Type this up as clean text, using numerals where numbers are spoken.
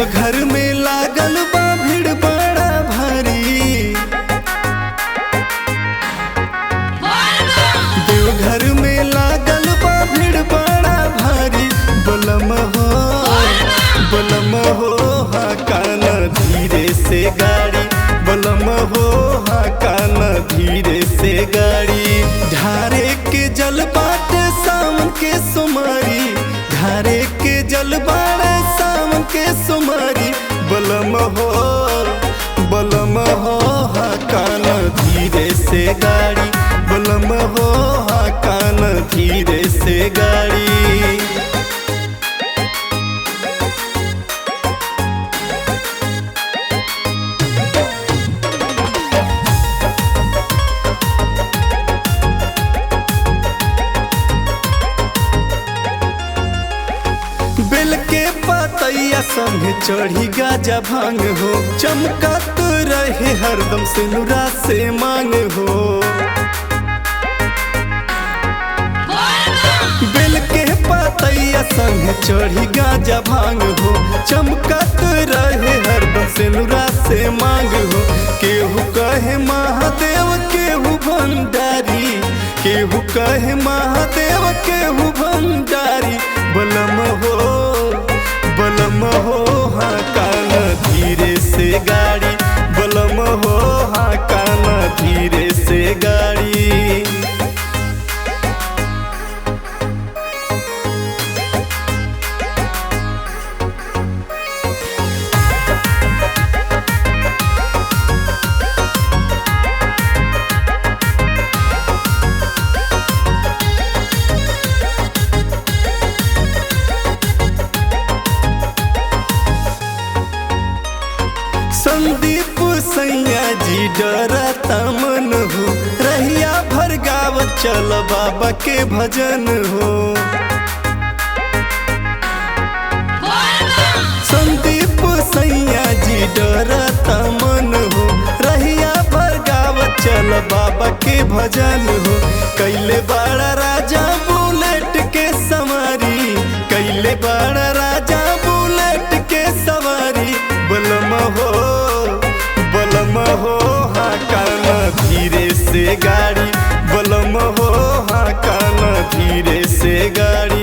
देवघर में लागल बा भीड़ बड़ा भारी। देवघर में लागल बा भीड़ बड़ा भारी। बलम हो हाकाना धीरे से गाड़ी। बलम हो हाकाना धीरे से गाड़ी। ढारे के जल बाटे सावन के सुमारी। ढारे के जल बाटे सावन के सुमारी। बलम हो हाकाना धीरे से गाड़ी। बलम हो हाकाना धीरे से गाड़ी। बेल के पतैया संगे चढ़ी गाजा भांग हो। चमकत रहे हरदम सिनुरा से मांग हो। बेल के पतैया संगे चढ़ी गाजा भांग हो। चमकत रहे हरदम सिनुरा से मांग हो। केहू कहे महादेव केहू भंडारी। केहू कहे महादेव केहू भंडारी। बलम हो हाकाना धीरे से गाड़ी। बलम हो हाकाना धीरे से गाड़ी। संदीप सैया जी डरता मन हो। रहिया भर गावत चल बाबा के भजन हो। संदीप सैया जी डरता मन हो। रहिया भर गावत चल बाबा के भजन हो। कैले बड़ा राजा बुलेट के सवारी। कैले बड़ा राजा बुलेट के सवारी। बलम हो हाकाना धीरे से गाड़ी। बलम हो हाकाना धीरे से गाड़ी।